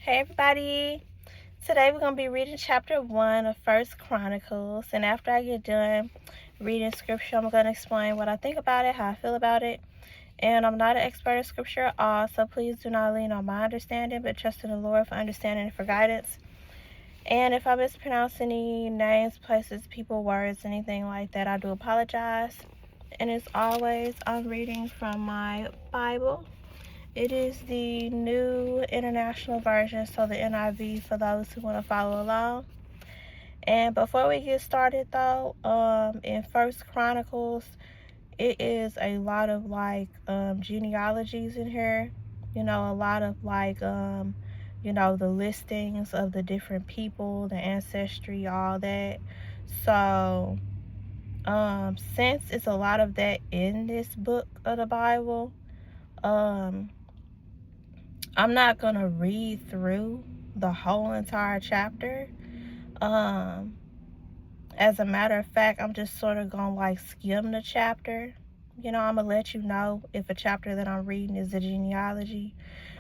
Hey everybody! Today we're going to be reading chapter 1 of First Chronicles, and after I get done reading scripture, I'm going to explain what I think about it, how I feel about it. And I'm not an expert in scripture at all, so please do not lean on my understanding, but trust in the Lord for understanding and for guidance. And if I mispronounce any names, places, people, words, anything like that, I do apologize. And as always, I'm reading from my Bible. It is the New International Version, so the NIV for those who want to follow along. And before we get started though, in First Chronicles, it is a lot of genealogies in here. A lot of the listings of the different people, the ancestry, all that. So, since it's a lot of that in this book of the Bible, I'm not going to read through the whole entire chapter. As a matter of fact, I'm just sort of going to skim the chapter. I'm going to let you know if a chapter that I'm reading is a genealogy.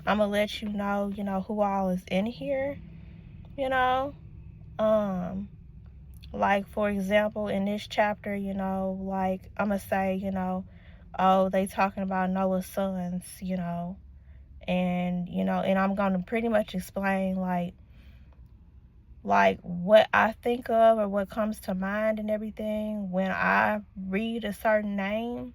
I'm going to let you know, who all is in here, you know. For example, in this chapter, I'm going to say, oh, they talking about Noah's sons, and I'm going to pretty much explain what I think of or what comes to mind and everything when I read a certain name.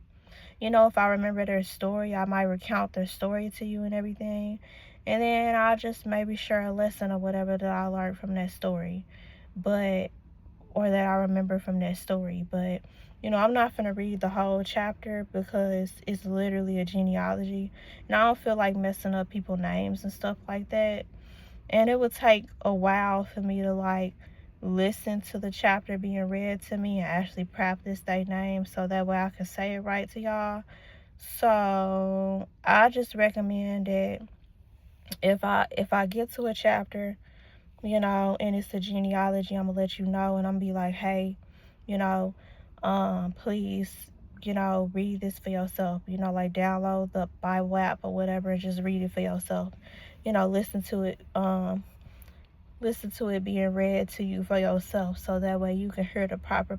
If I remember their story, I might recount their story to you and everything, and then I'll just maybe share a lesson or whatever that I learned from that story, or that I remember from that story. But I'm not going to read the whole chapter because it's literally a genealogy, and I don't feel like messing up people's names and stuff like that. And it would take a while for me to listen to the chapter being read to me and actually practice their name so that way I can say it right to y'all. So I just recommend that if I get to a chapter, and it's a genealogy, I'm gonna let you know, and I'm gonna be like, hey, please, read this for yourself. Download the Bible app or whatever and just read it for yourself. Listen to it being read to you for yourself, so that way you can hear the proper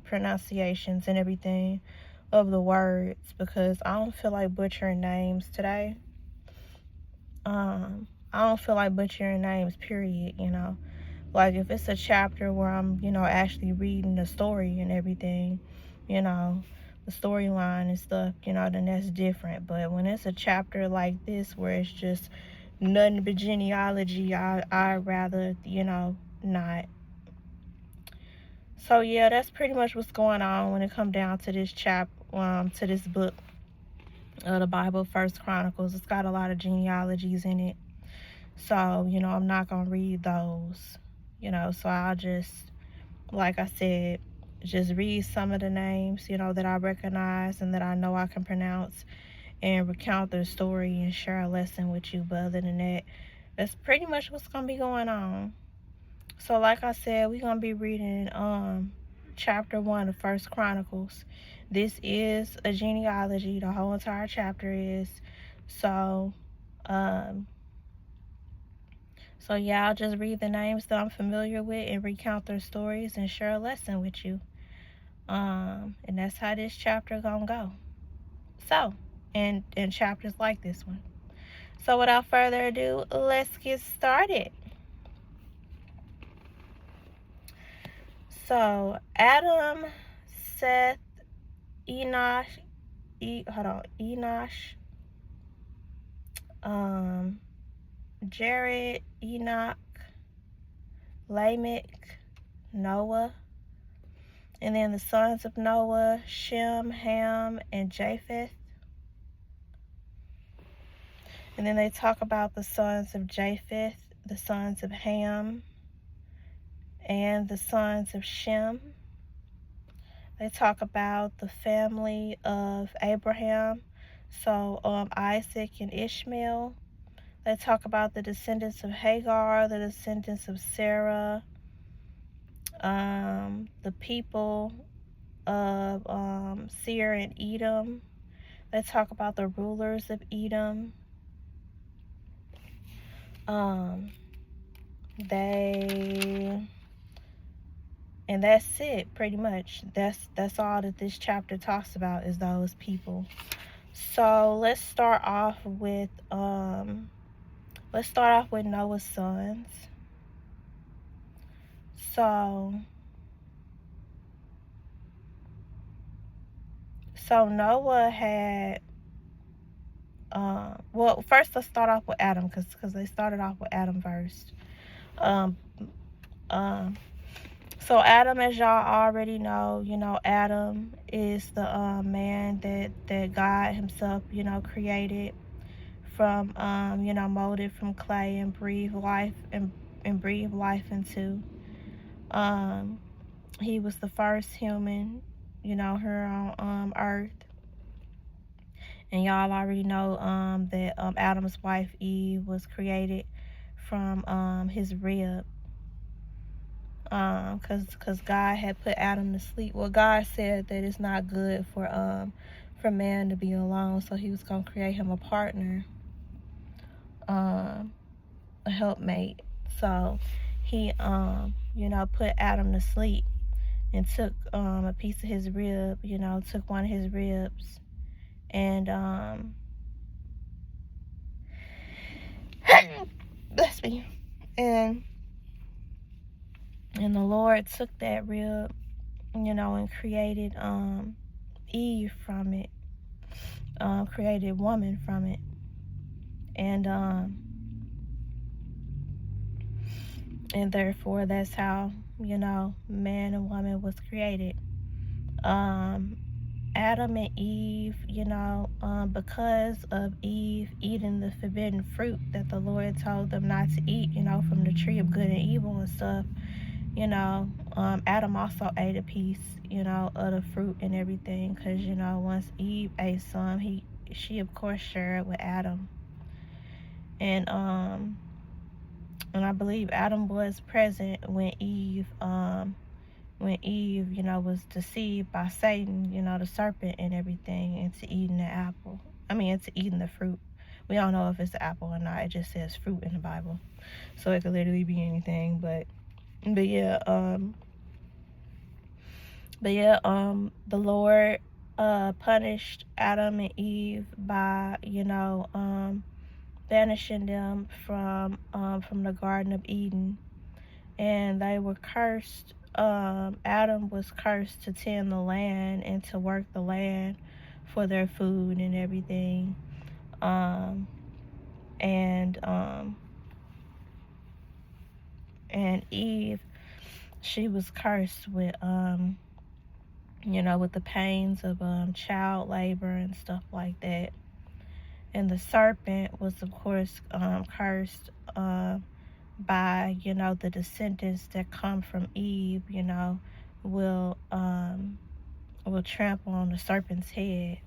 pronunciations and everything of the words, because I don't feel like butchering names today. I don't feel like butchering names, period. If it's a chapter where I'm actually reading the story and everything, the storyline and stuff, then that's different. But when it's a chapter like this where it's just nothing but genealogy, I'd rather not. So yeah, that's pretty much what's going on when it comes down to this to this book of the Bible, First Chronicles. It's got a lot of genealogies in it, so I'm not gonna read those. So I'll just, like I said, just read some of the names that I recognize and that I know I can pronounce, and recount their story and share a lesson with you. But other than that, that's pretty much what's gonna be going on. So like I said, we're gonna be reading chapter 1 of First Chronicles. This is a genealogy, the whole entire chapter is. So yeah, I'll just read the names that I'm familiar with and recount their stories and share a lesson with you. And that's how this chapter gonna go. So, and chapters like this one. So without further ado, let's get started. So Adam, Seth, Enosh, Jared, Enoch, Lamech, Noah, and then the sons of Noah, Shem, Ham, and Japheth. And then they talk about the sons of Japheth, the sons of Ham, and the sons of Shem. They talk about the family of Abraham, so Isaac and Ishmael. They talk about the descendants of Hagar, the descendants of Sarah, the people of Seir and Edom. They talk about the rulers of Edom. They, and that's it, pretty much. That's all that this chapter talks about, is those people. So let's start off with Noah's sons. So Noah had, well, first let's start off with Adam, because they started off with Adam first. Um, um, so Adam, as y'all already know, Adam is the man that God Himself, created from, molded from clay and breathed life into. He was the first human, here on earth. And y'all already know that Adam's wife Eve was created from his rib. Cause God had put Adam to sleep. Well, God said that it's not good for man to be alone, so He was gonna create him a partner, a helpmate. So He put Adam to sleep and took a piece of his rib, took one of his ribs, and bless me, and the Lord took that rib, and created Eve from it, created woman from it, and therefore that's how man and woman was created. Adam and Eve, because of Eve eating the forbidden fruit that the Lord told them not to eat, from the tree of good and evil and stuff, Adam also ate a piece, of the fruit and everything, because, once Eve ate some, she of course shared with Adam. And I believe Adam was present when Eve, was deceived by Satan, the serpent and everything, into eating the apple. Into eating the fruit. We don't know if it's the apple or not. It just says fruit in the Bible. So it could literally be anything. But yeah, the Lord punished Adam and Eve by, banishing them from the Garden of Eden. And they were cursed. Adam was cursed to tend the land and to work the land for their food and everything. And Eve, she was cursed with with the pains of child labor and stuff like that. And the serpent was of course cursed by the descendants that come from Eve, will trample on the serpent's head.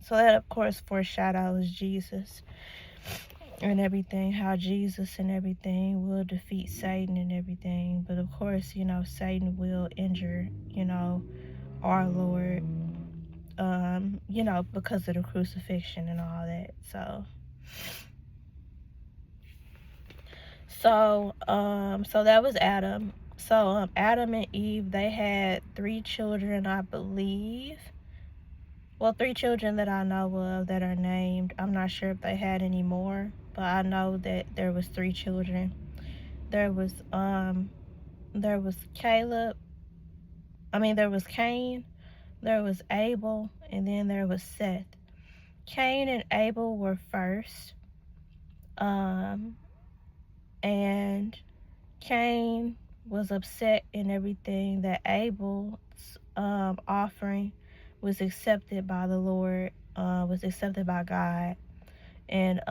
So that of course foreshadows Jesus and everything, how Jesus and everything will defeat Satan and everything. But of course, Satan will injure, our Lord, because of the crucifixion and all that. So that was Adam. So Adam and Eve, they had 3 children, I believe. Well, 3 children that I know of that are named. I'm not sure if they had any more, but I know that there was 3 children. There was Caleb. There was Cain, there was Abel, and then there was Seth. Cain and Abel were first. And Cain was upset and everything that Abel's offering was accepted by the Lord, was accepted by God, and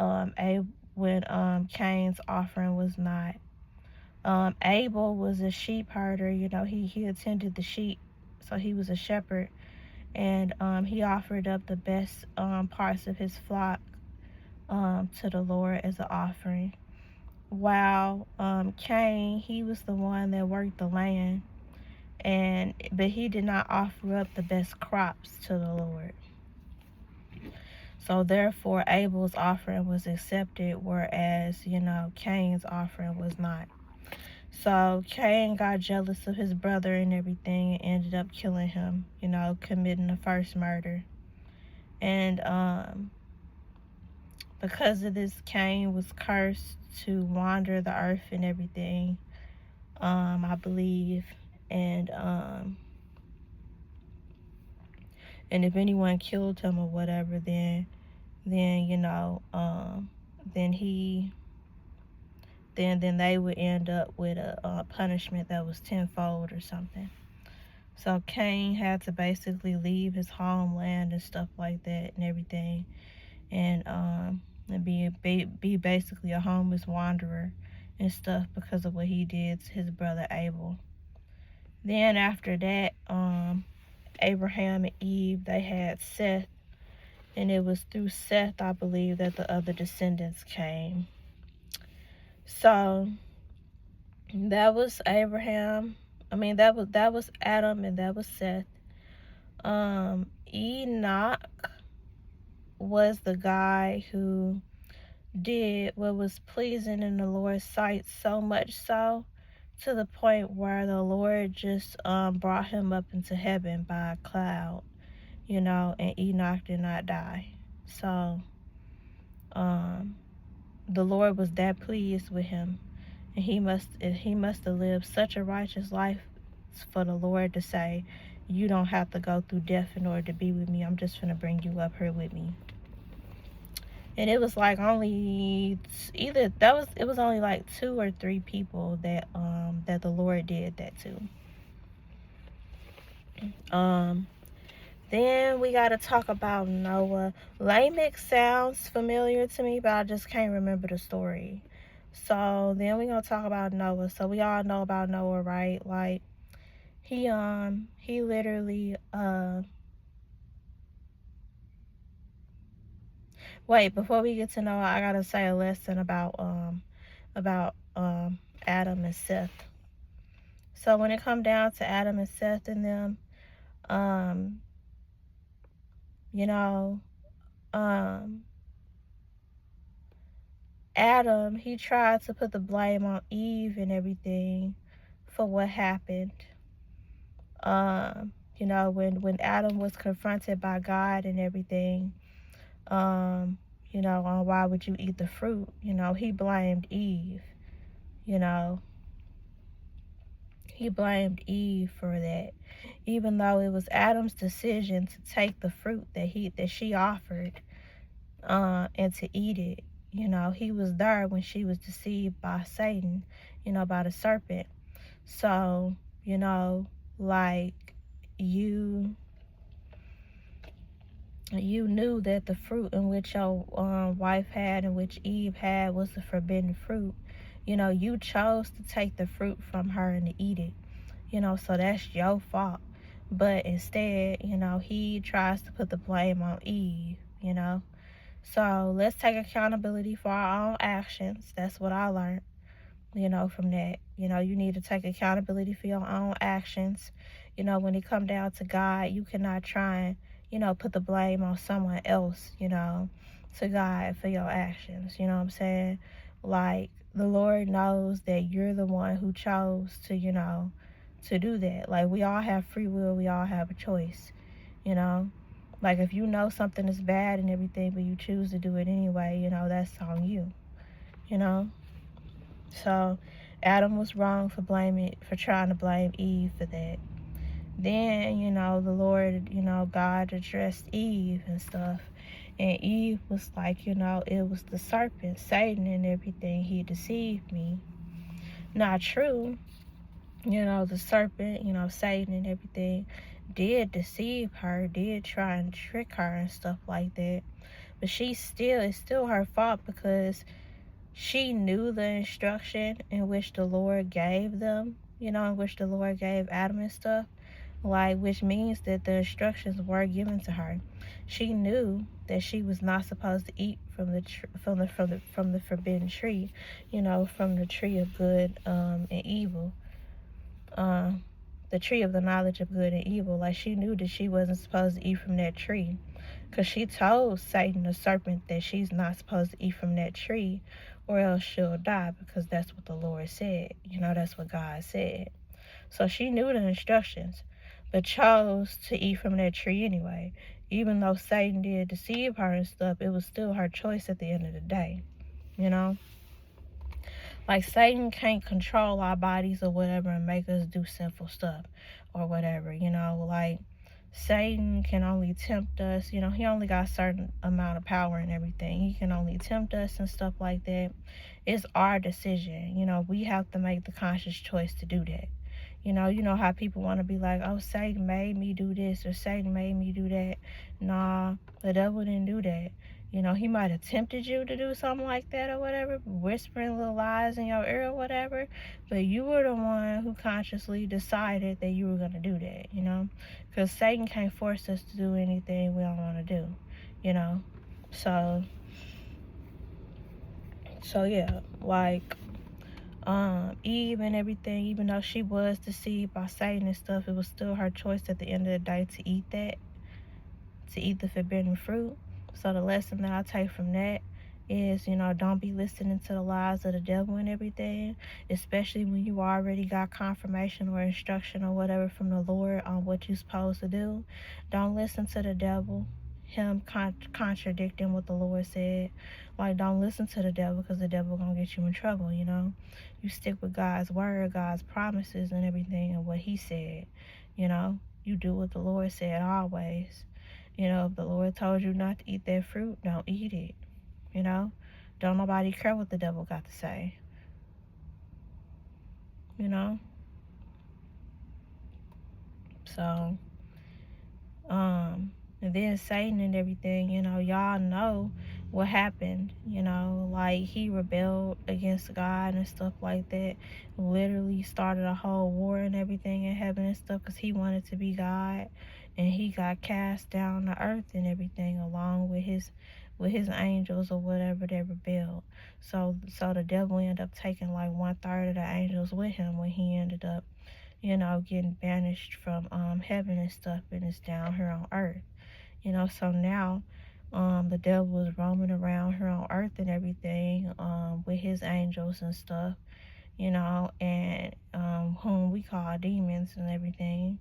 when Cain's offering was not. Abel was a sheep herder. He attended the sheep, so he was a shepherd, and he offered up the best parts of his flock to the Lord as an offering. While Cain, he was the one that worked the land, but he did not offer up the best crops to the Lord. So therefore Abel's offering was accepted, whereas, Cain's offering was not. So Cain got jealous of his brother and everything and ended up killing him, committing the first murder. And because of this, Cain was cursed to wander the earth and everything, I believe. And if anyone killed him or whatever, then they would end up with a punishment that was tenfold or something. So Cain had to basically leave his homeland and stuff like that and everything, and be basically a homeless wanderer and stuff because of what he did to his brother Abel. Then after that, Abraham and Eve, they had Seth, and it was through Seth, I believe, that the other descendants came. So that was Abraham. That was Adam, and that was Seth. Enoch was the guy who did what was pleasing in the Lord's sight, so much so to the point where the Lord just brought him up into heaven by a cloud, and Enoch did not die. So the Lord was that pleased with him, and he must have lived such a righteous life for the Lord to say, you don't have to go through death in order to be with me. I'm just going to bring you up here with me. And it was like only it was only like 2 or 3 people that the Lord did that to. Then we got to talk about Noah. Lamech sounds familiar to me, but I just can't remember the story. So then we're going to talk about Noah. So we all know about Noah, right? Like he literally wait, before we get to Noah, I got to say a lesson about Adam and Seth. So when it come down to Adam and Seth and them, Adam, he tried to put the blame on Eve and everything for what happened. When Adam was confronted by God and everything, on why would you eat the fruit, he blamed Eve, he blamed Eve for that, even though it was Adam's decision to take the fruit that she offered, and to eat it. He was there when she was deceived by Satan, by the serpent. So, like you knew that the fruit in which your wife had and which Eve had was the forbidden fruit. You chose to take the fruit from her and to eat it. So that's your fault. But instead, he tries to put the blame on Eve, So let's take accountability for our own actions. That's what I learned, from that. You need to take accountability for your own actions. When it come down to God, you cannot try and, put the blame on someone else, to God for your actions. You know what I'm saying? Like, the Lord knows that you're the one who chose to do that. Like, we all have free will. We all have a choice, Like, if you know something is bad and everything, but you choose to do it anyway, that's on you, So Adam was wrong for trying to blame Eve for that. Then, the Lord, God addressed Eve and stuff. And Eve was like, it was the serpent, Satan and everything. He deceived me. Not true. The serpent, Satan and everything did deceive her, did try and trick her and stuff like that. But it's still her fault, because she knew the instruction in which the Lord gave them, in which the Lord gave Adam and stuff. Like, which means that the instructions were given to her. She knew that she was not supposed to eat from the forbidden tree, from the tree of good and evil. the tree of the knowledge of good and evil. Like, she knew that she wasn't supposed to eat from that tree, because she told Satan, the serpent, that she's not supposed to eat from that tree or else she'll die, because that's what the Lord said. That's what God said. So she knew the instructions, but chose to eat from that tree anyway. Even though Satan did deceive her and stuff, it was still her choice at the end of the day. Like, Satan can't control our bodies or whatever and make us do sinful stuff or whatever. Like, Satan can only tempt us. He only got a certain amount of power and everything. He can only tempt us and stuff like that. It's our decision. We have to make the conscious choice to do that. You know how people want to be like, oh, Satan made me do this or Satan made me do that. Nah, the devil didn't do that. He might have tempted you to do something like that or whatever, whispering little lies in your ear or whatever, but you were the one who consciously decided that you were going to do that, because Satan can't force us to do anything we don't want to do. So yeah, like, Eve and everything, even though she was deceived by Satan and stuff, it was still her choice at the end of the day to eat the forbidden fruit. So the lesson that I take from that is, don't be listening to the lies of the devil and everything, especially when you already got confirmation or instruction or whatever from the Lord on what you're supposed to do. Don't listen to the devil, him contradicting what the Lord said. Like, don't listen to the devil, because the devil gonna get you in trouble. You stick with God's word, God's promises and everything, and what he said. You do what the Lord said always. If the Lord told you not to eat that fruit, don't eat it. Don't nobody care what the devil got to say. So, and then Satan and everything, y'all know what happened. Like, he rebelled against God and stuff like that. Literally started a whole war and everything in heaven and stuff, because he wanted to be God, and he got cast down to earth and everything along with his angels or whatever that rebelled. So the devil ended up taking like 1/3 of the angels with him when he ended up getting banished from heaven and stuff, and it's down here on earth. So now the devil is roaming around here on earth and everything, with his angels and stuff, and whom we call demons and everything,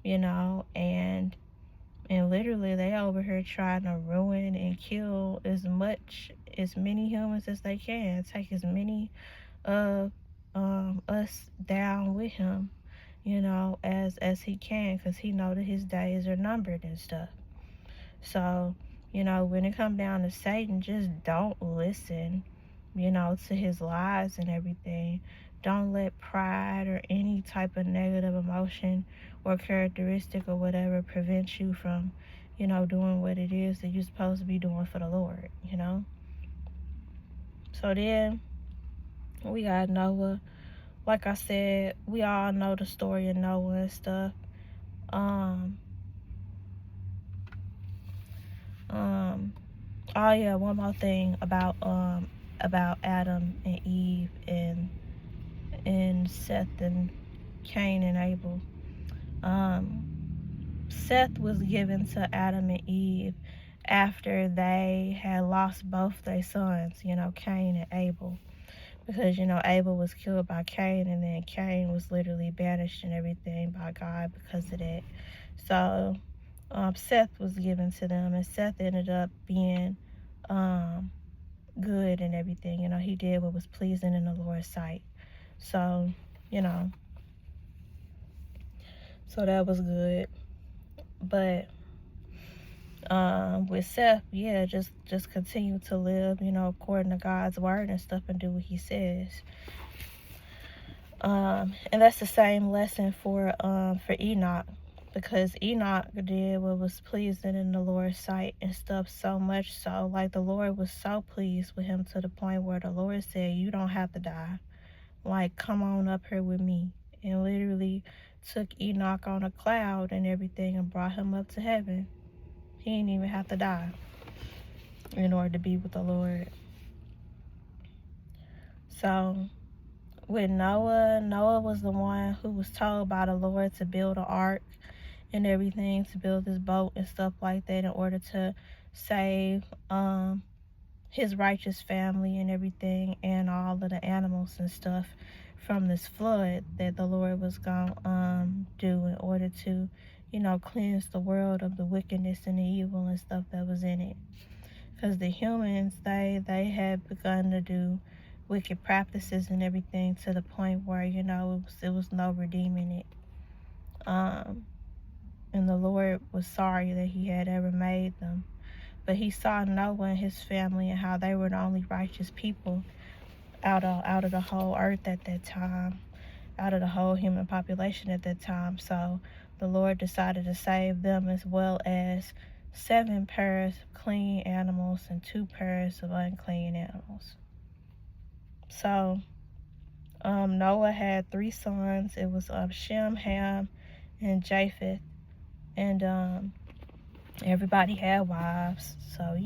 and literally they over here trying to ruin and kill as many humans as they can, take as many of us down with him, as he can, because he know that his days are numbered and stuff. So, when it comes down to Satan, just don't listen, to his lies and everything. Don't let pride or any type of negative emotion or characteristic or whatever prevent you from, doing what it is that you're supposed to be doing for the Lord, So then we got Noah. Like I said, we all know the story of Noah and stuff. Oh yeah, one more thing about Adam and Eve and Seth and Cain and Abel. Seth was given to Adam and Eve after they had lost both their sons, Cain and Abel. Because, Abel was killed by Cain, and then Cain was literally banished and everything by God because of that. So Seth was given to them, and Seth ended up being good and everything. He did what was pleasing in the Lord's sight. So, so that was good. But with Seth, yeah, just continue to live, according to God's word and stuff, and do what he says. And that's the same lesson for Enoch, because Enoch did what was pleasing in the Lord's sight and stuff, so much so, like, the Lord was so pleased with him to the point where the Lord said, you don't have to die. Like, come on up here with me. And literally took Enoch on a cloud and everything and brought him up to heaven. He didn't even have to die in order to be with the Lord. So, with Noah was the one who was told by the Lord to build an ark and everything, to build this boat and stuff like that in order to save his righteous family and everything, and all of the animals and stuff from this flood that the Lord was going to do in order to, cleanse the world of the wickedness and the evil and stuff that was in it. Because the humans, they had begun to do wicked practices and everything to the point where, it was no redeeming it. And the Lord was sorry that he had ever made them. But he saw Noah and his family and how they were the only righteous people out of the whole earth at that time, out of the whole human population at that time. So the Lord decided to save them, as well as 7 pairs of clean animals and 2 pairs of unclean animals. So Noah had 3 sons. It was Shem, Ham, and Japheth. And everybody had wives. So,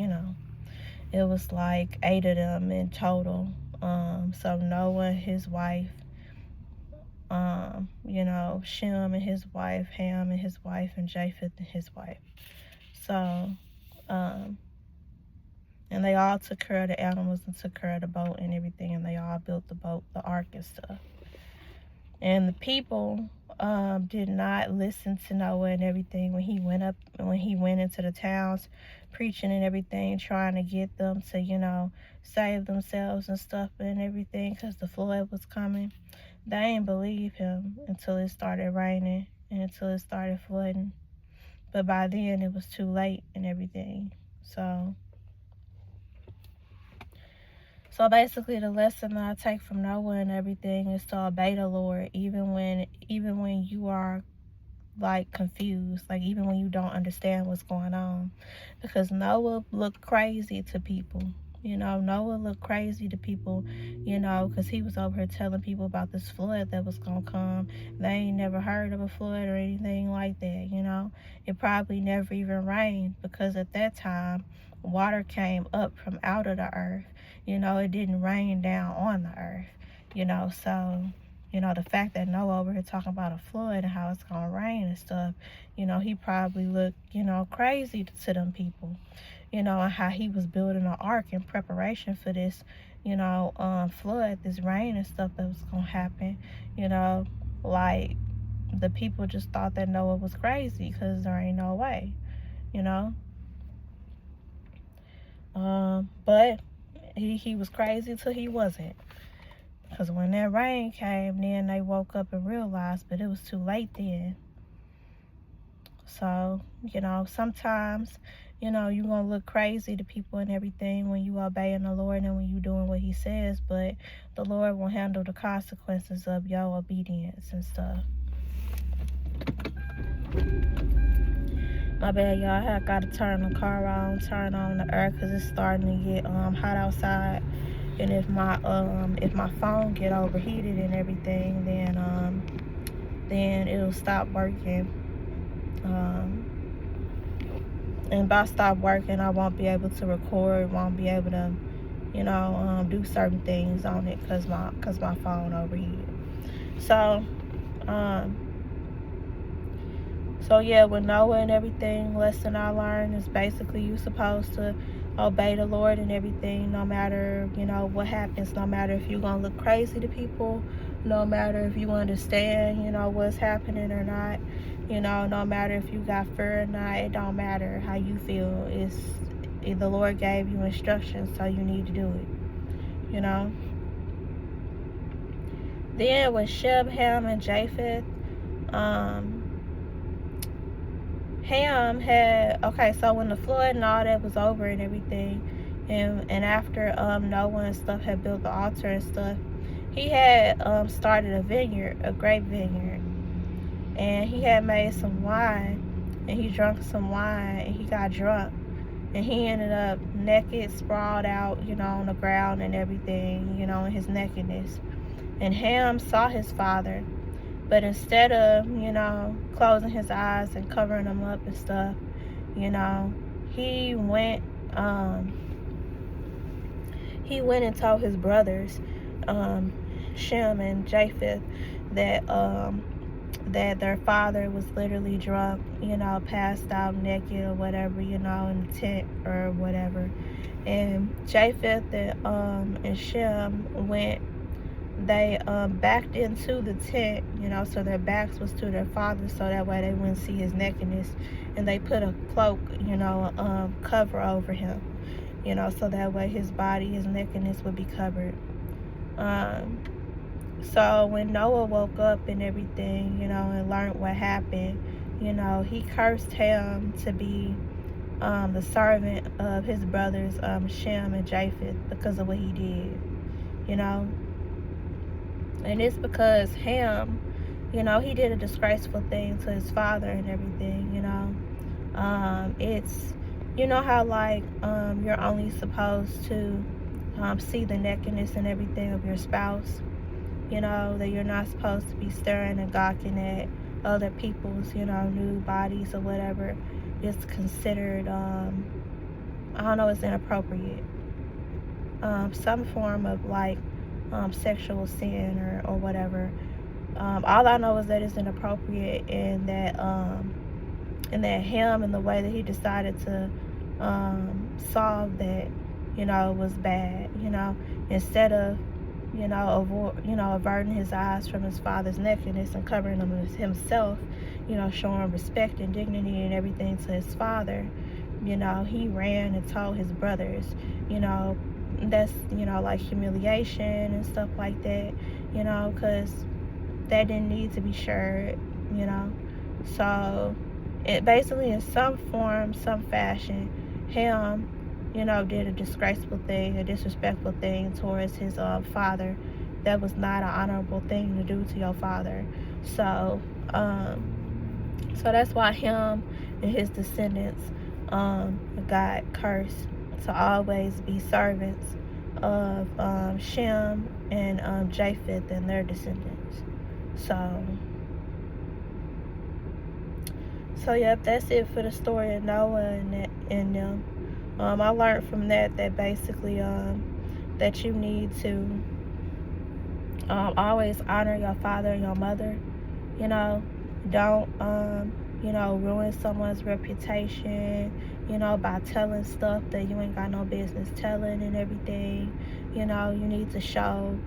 it was like 8 of them in total. So Noah and his wife, Shem and his wife, Ham and his wife, and Japheth and his wife. So, and they all took care of the animals and took care of the boat and everything, and they all built the boat, the ark and stuff. And the people did not listen to Noah and everything when he went into the towns preaching and everything, trying to get them to, save themselves and stuff and everything, because the flood was coming. They didn't believe him until it started raining and until it started flooding. But by then it was too late and everything. So basically, the lesson that I take from Noah and everything is to obey the Lord, even when you are like confused, like even when you don't understand what's going on. Because Noah looked crazy to people. Noah looked crazy to people, because he was over here telling people about this flood that was going to come. They ain't never heard of a flood or anything like that, It probably never even rained, because at that time, water came up from out of the earth. It didn't rain down on the earth, So, the fact that Noah over here talking about a flood and how it's going to rain and stuff, he probably looked, crazy to them people. And how he was building an ark in preparation for this, flood, this rain and stuff that was going to happen. Like, the people just thought that Noah was crazy, because there ain't no way, But he was crazy till he wasn't. Because when that rain came, then they woke up and realized, but it was too late then. So, sometimes, you're going to look crazy to people and everything when you obeying the Lord and when you doing what he says, but the Lord will handle the consequences of your obedience and stuff. My bad, y'all. I got to turn the car on, turn on the air, because it's starting to get hot outside. And if my phone get overheated and everything, then it'll stop working. And if I stop working, I won't be able to record, won't be able to, do certain things on it, because my phone overheated. So yeah, with Noah and everything, lesson I learned is basically you supposed to obey the Lord and everything, no matter, what happens, no matter if you're going to look crazy to people, no matter if you understand, what's happening or not, no matter if you got fear or not, it don't matter how you feel. The Lord gave you instructions, so you need to do it, Then with Shem, Ham, and Japheth, Ham had, so when the flood and all that was over and everything, and after Noah and stuff had built the altar and stuff, he had started a vineyard, a grape vineyard, and he had made some wine, and he drank some wine, and he got drunk, and he ended up naked, sprawled out, on the ground and everything, in his nakedness. And Ham saw his father, but instead of, closing his eyes and covering them up and stuff, he went and told his brothers, Shem and Japheth, that that their father was literally drunk, passed out naked or whatever, in the tent or whatever. And Japheth and Shem went, they backed into the tent, so their backs was to their father, so that way they wouldn't see his nakedness. And they put a cloak, cover over him, so that way his body, his nakedness would be covered. So when Noah woke up and everything, and learned what happened, he cursed Ham to be the servant of his brothers Shem and Japheth because of what he did, And it's because Ham, he did a disgraceful thing to his father and everything, It's, how like you're only supposed to see the nakedness and everything of your spouse, that you're not supposed to be staring and gawking at other people's, nude bodies or whatever. It's considered, I don't know, it's inappropriate. Some form of like sexual sin or whatever. All I know is that it's inappropriate, and that him and the way that he decided to solve that, was bad. Instead of averting his eyes from his father's nakedness and covering him himself, showing respect and dignity and everything to his father, he ran and told his brothers, that's, like humiliation and stuff like that, because that didn't need to be shared, So it basically, in some form, some fashion, him, did a disgraceful thing, a disrespectful thing towards his father. That was not an honorable thing to do to your father. So that's why him and his descendants got cursed to always be servants of Shem and Japheth and their descendants. So yep, that's it for the story of Noah and them. I learned from that basically that you need to always honor your father and your mother. Don't ruin someone's reputation, by telling stuff that you ain't got no business telling and everything. You need to show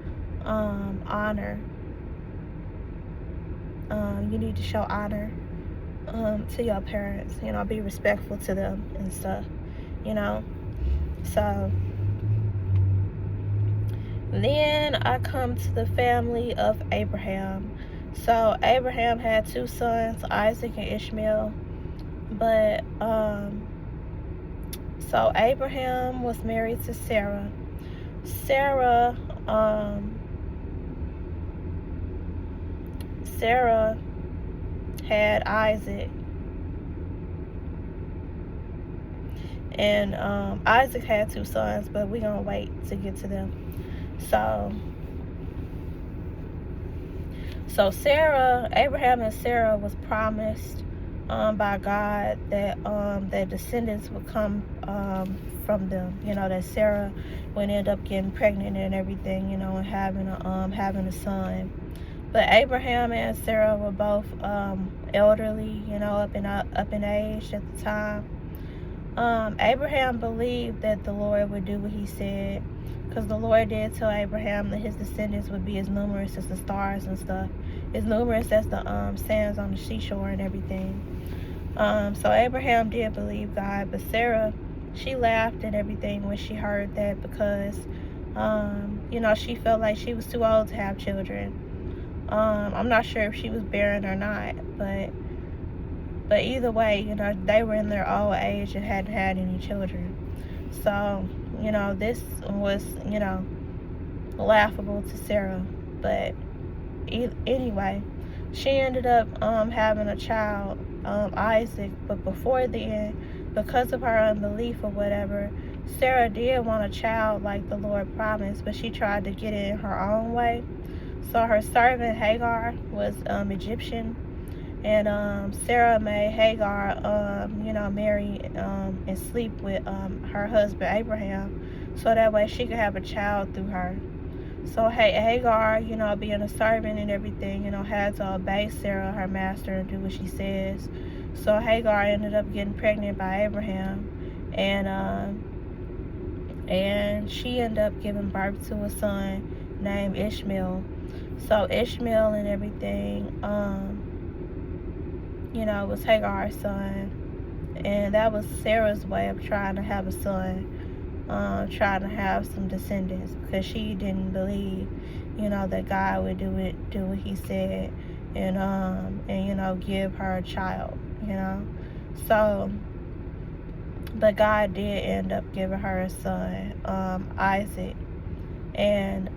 honor. You need to show honor to your parents, be respectful to them and stuff. So then I come to the family of Abraham. So Abraham had 2 sons, Isaac and Ishmael. But so Abraham was married to Sarah. Sarah had Isaac. And Isaac had 2 sons, but we're going to wait to get to them. So Abraham and Sarah was promised by God that their descendants would come from them. That Sarah would end up getting pregnant and everything, and having a son. But Abraham and Sarah were both elderly, up in age at the time. Abraham believed that the Lord would do what he said, because the Lord did tell Abraham that his descendants would be as numerous as the stars and stuff, as numerous as the sands on the seashore and everything. So Abraham did believe God, but Sarah, she laughed and everything when she heard that, because she felt like she was too old to have children. I'm not sure if she was barren or not, but either way, they were in their old age and hadn't had any children. So, this was, laughable to Sarah. But anyway, she ended up having a child, Isaac. But before then, because of her unbelief or whatever, Sarah did want a child like the Lord promised, but she tried to get it in her own way. So her servant Hagar was Egyptian. And Sarah made Hagar, marry and sleep with her husband Abraham, so that way she could have a child through her. So Hagar, being a servant and everything, had to obey Sarah, her master, and do what she says. So Hagar ended up getting pregnant by Abraham, and she ended up giving birth to a son named Ishmael. So Ishmael and everything, was Hagar's son, and that was Sarah's way of trying to have a son, trying to have some descendants, because she didn't believe, that God would do what He said, and give her a child, So, but God did end up giving her a son, Isaac, and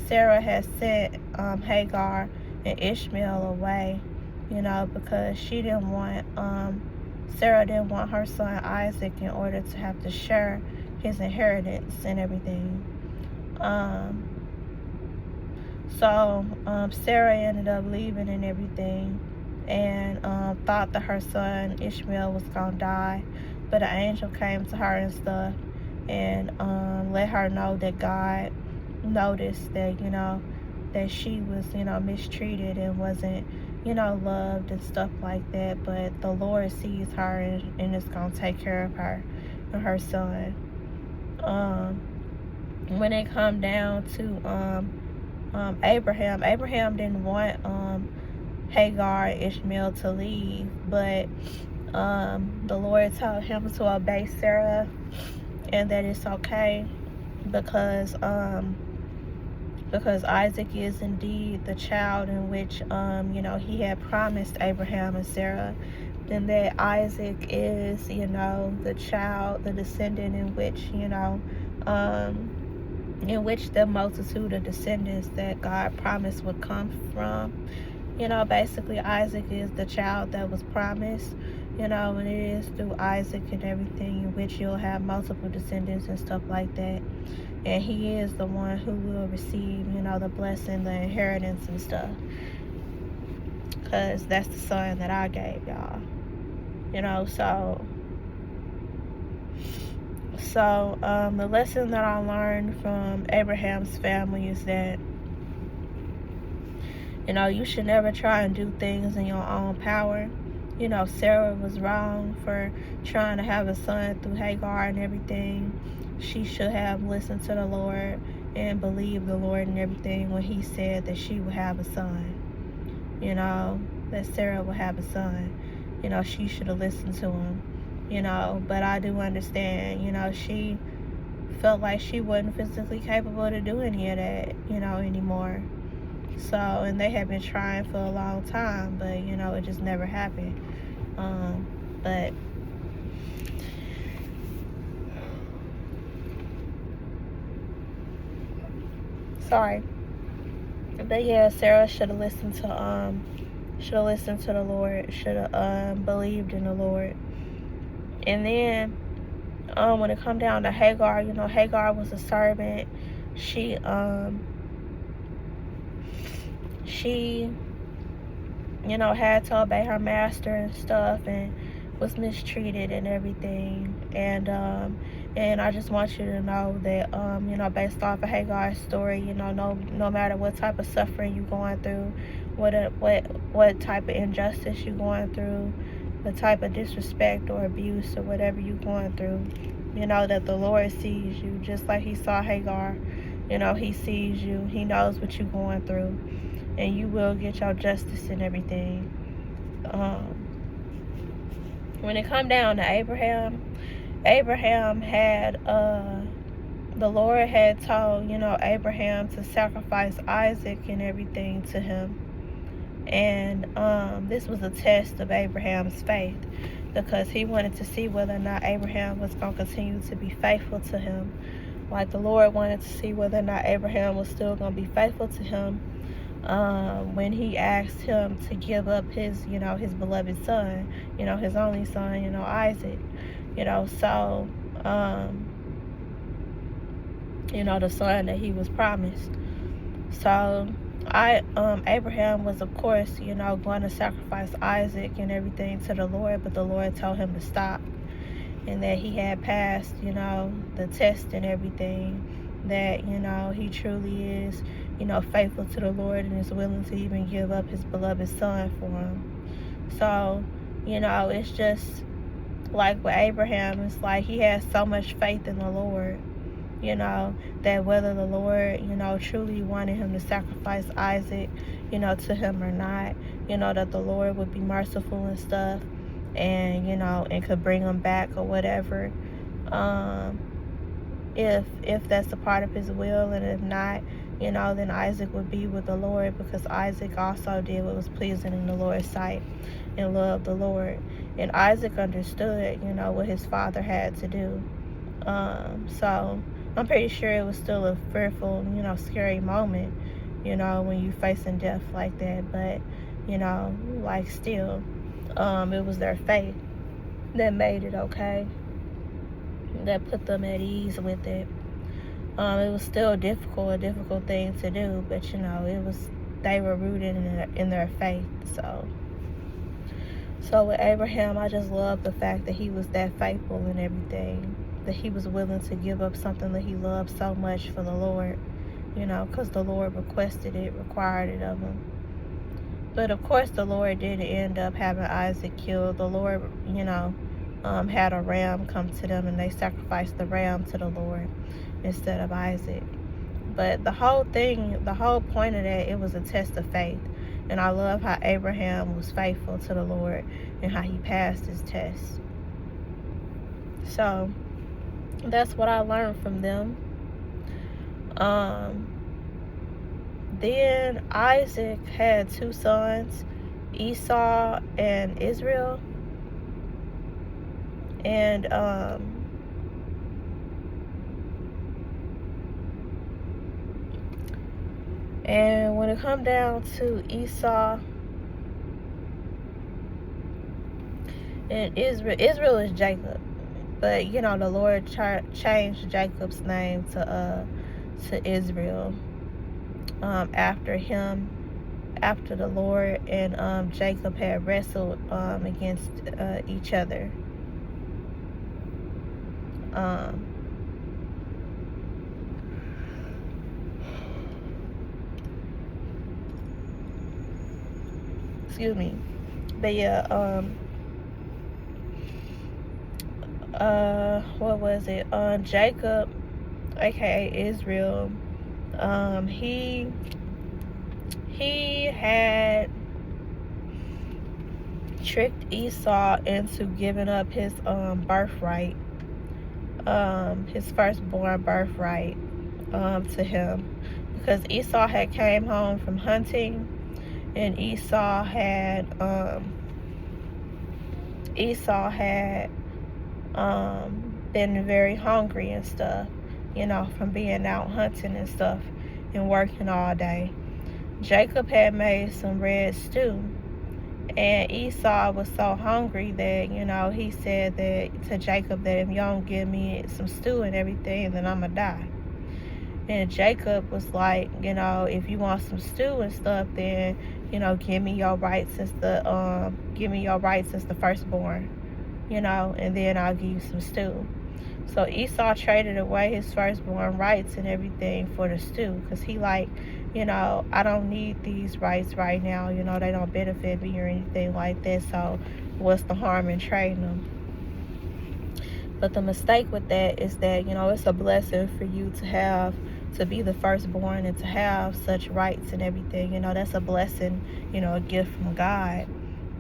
Sarah had sent Hagar and Ishmael away, because Sarah didn't want her son Isaac in order to have to share his inheritance and everything. So Sarah ended up leaving and everything, and thought that her son Ishmael was gonna die, but an angel came to her and stuff, and let her know that God noticed that that she was mistreated and wasn't loved and stuff like that, but the Lord sees her and is gonna take care of her and her son. When it come down to Abraham didn't want Hagar and Ishmael to leave, but the Lord told him to obey Sarah, and that it's okay, because Isaac is indeed the child in which he had promised Abraham and Sarah, and that Isaac is the child, the descendant in which the multitude of descendants that God promised would come from. Basically Isaac is the child that was promised, and it is through Isaac and everything in which you'll have multiple descendants and stuff like that. And he is the one who will receive, the blessing, the inheritance and stuff. Because that's the son that I gave y'all. So the lesson that I learned from Abraham's family is that, you should never try and do things in your own power. Sarah was wrong for trying to have a son through Hagar and everything. She should have listened to the Lord and believed the Lord and everything when He said that she would have a son. That Sarah would have a son. She should have listened to him. But I do understand, she felt like she wasn't physically capable to do any of that, anymore. So, and they had been trying for a long time, but, it just never happened. But sorry. But yeah, Sarah should have listened to the Lord, should have believed in the Lord. And then when it come down to Hagar, Hagar was a servant. She had to obey her master and stuff, and was mistreated and everything. And I just want you to know that based off of Hagar's story, no matter what type of suffering you're going through, what type of injustice you're going through, the type of disrespect or abuse or whatever you're going through, that the Lord sees you just like He saw Hagar. He sees you. He knows what you're going through, and you will get your justice and everything. When it come down to Abraham had the Lord had told Abraham to sacrifice Isaac and everything to him. And this was a test of Abraham's faith, because he wanted to see whether or not Abraham was going to continue to be faithful to him. Like the Lord wanted to see whether or not Abraham was still going to be faithful to him when He asked him to give up his beloved son, his only son, Isaac. So the son that he was promised. So Abraham was, of course, going to sacrifice Isaac and everything to the Lord, but the Lord told him to stop, and that he had passed, the test and everything, that, he truly is, faithful to the Lord and is willing to even give up his beloved son for him. So, it's just like with Abraham, it's like he has so much faith in the Lord, that whether the Lord, truly wanted him to sacrifice Isaac, to him or not, that the Lord would be merciful and stuff, and, and could bring him back or whatever. If that's a part of his will, and if not, then Isaac would be with the Lord, because Isaac also did what was pleasing in the Lord's sight and loved the Lord. And Isaac understood, what his father had to do. So I'm pretty sure it was still a fearful, scary moment, when you facing death like that. But, like still, it was their faith that made it okay, that put them at ease with it. It was still a difficult thing to do, but they were rooted in their faith. So with Abraham, I just love the fact that he was that faithful in everything, that he was willing to give up something that he loved so much for the Lord, because the Lord requested it, required it of him. But of course, the Lord did end up having Isaac killed. The Lord, had a ram come to them, and they sacrificed the ram to the Lord instead of Isaac. But the whole point of that, it was a test of faith. And I love how Abraham was faithful to the Lord and how he passed his test. So that's what I learned from them. Then Isaac had 2 sons, Esau and Israel. And when it come down to Esau and Israel is Jacob. But, the Lord changed Jacob's name to Israel after the Lord and Jacob had wrestled against each other. Excuse me. But yeah, what was it? Jacob, aka Israel, he had tricked Esau into giving up his birthright, his firstborn birthright, to him, because Esau had came home from hunting, and Esau had been very hungry and stuff, from being out hunting and stuff and working all day. Jacob had made some red stew, and Esau was so hungry that, he said that to Jacob, that if you don't give me some stew and everything, then I'm gonna die. And Jacob was like, if you want some stew and stuff, then, give me your rights as the firstborn, and then I'll give you some stew. So Esau traded away his firstborn rights and everything for the stew, because he I don't need these rights right now, they don't benefit me or anything like that, so what's the harm in trading them? But the mistake with that is that, it's a blessing for you to be the firstborn and to have such rights and everything, that's a blessing, a gift from God,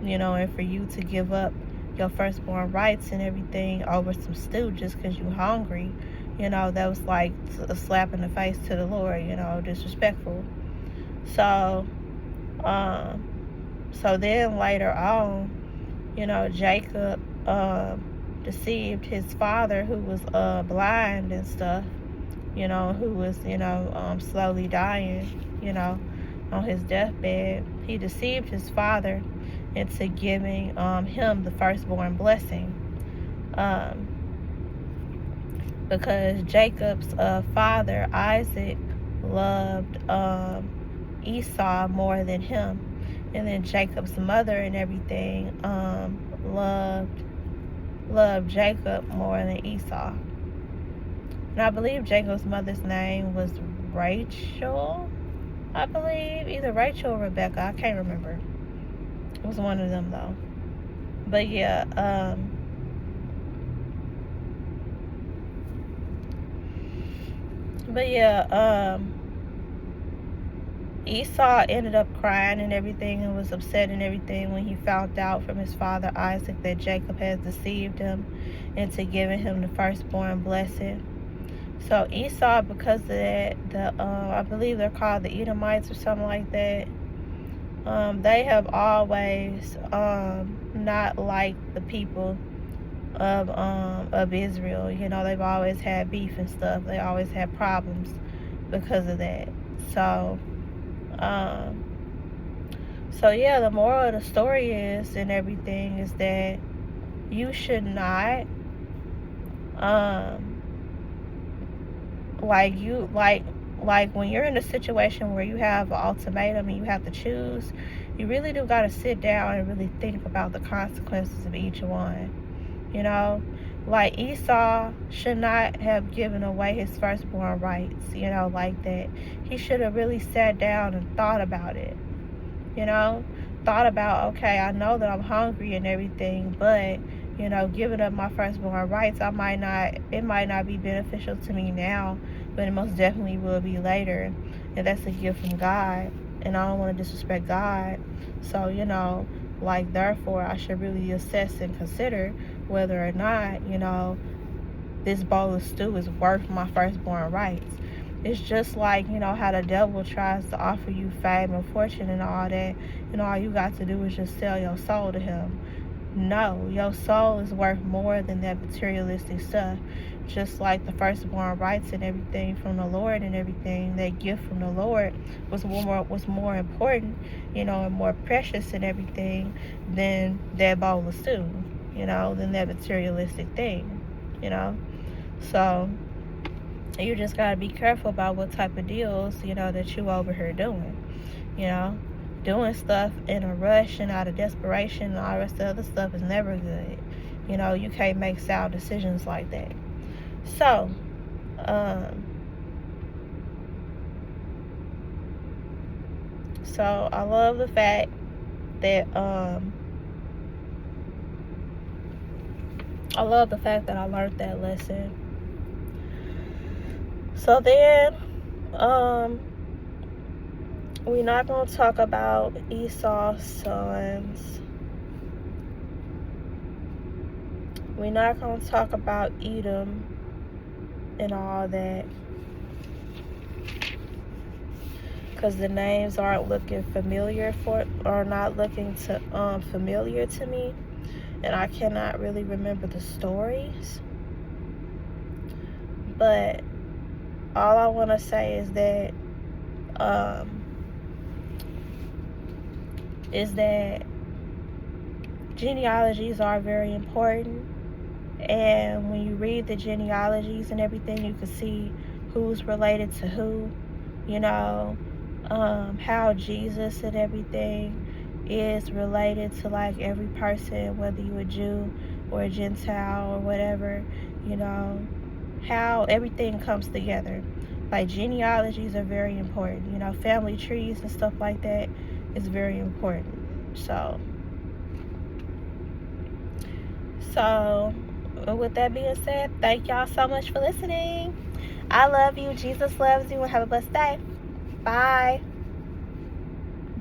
and for you to give up your firstborn rights and everything over some stew just because you're hungry, that was like a slap in the face to the Lord, disrespectful. So then later on, Jacob deceived his father, who was blind and stuff, who was, slowly dying, on his deathbed. He deceived his father into giving him the firstborn blessing, because Jacob's father, Isaac, loved Esau more than him, and then Jacob's mother and everything loved Jacob more than Esau. And I believe Jacob's mother's name was Rachel. I believe either Rachel or Rebecca. I can't remember. It was one of them though. But yeah, Esau ended up crying and everything and was upset and everything when he found out from his father Isaac that Jacob had deceived him into giving him the firstborn blessing. So Esau, because of that, I believe they're called the Edomites or something like that. They have always not liked the people of Israel. You know, they've always had beef and stuff. They always had problems because of that. So yeah, the moral of the story is and everything is that you should not like when you're in a situation where you have an ultimatum and you have to choose, you really do got to sit down and really think about the consequences of each one. You know, like Esau should not have given away his firstborn rights, you know, like that. He should have really sat down and thought about it, you know, thought about, okay, I know that I'm hungry and everything, but, you know, giving up my firstborn rights, it might not be beneficial to me now, but it most definitely will be later. And that's a gift from God, and I don't want to disrespect God. So, you know, like, therefore, I should really assess and consider whether or not, you know, this bowl of stew is worth my firstborn rights. It's just like, you know, how the devil tries to offer you fame and fortune and all that, and all you got to do is just sell your soul to him. No, your soul is worth more than that materialistic stuff. Just like the firstborn rights and everything from the Lord and everything, that gift from the Lord was more important, you know, and more precious and everything than that bowl of stew, you know, than that materialistic thing, you know. So you just gotta be careful about what type of deals, you know, that you over here doing, you know. Doing stuff in a rush and out of desperation and all the rest of the other stuff is never good. You know, you can't make sound decisions like that. So, I love the fact that I learned that lesson. So then, we're not going to talk about Esau's sons. We're not going to talk about Edom and all that, because the names aren't looking familiar familiar to me, and I cannot really remember the stories. But all I want to say is that genealogies are very important, and when you read the genealogies and everything, you can see who's related to who, you know, how Jesus and everything is related to like every person, whether you're a Jew or a Gentile or whatever, you know, how everything comes together. Like, genealogies are very important, you know, family trees and stuff like that is very important. So with that being said, thank y'all so much for listening. I love you. Jesus loves you, and have a blessed day. Bye.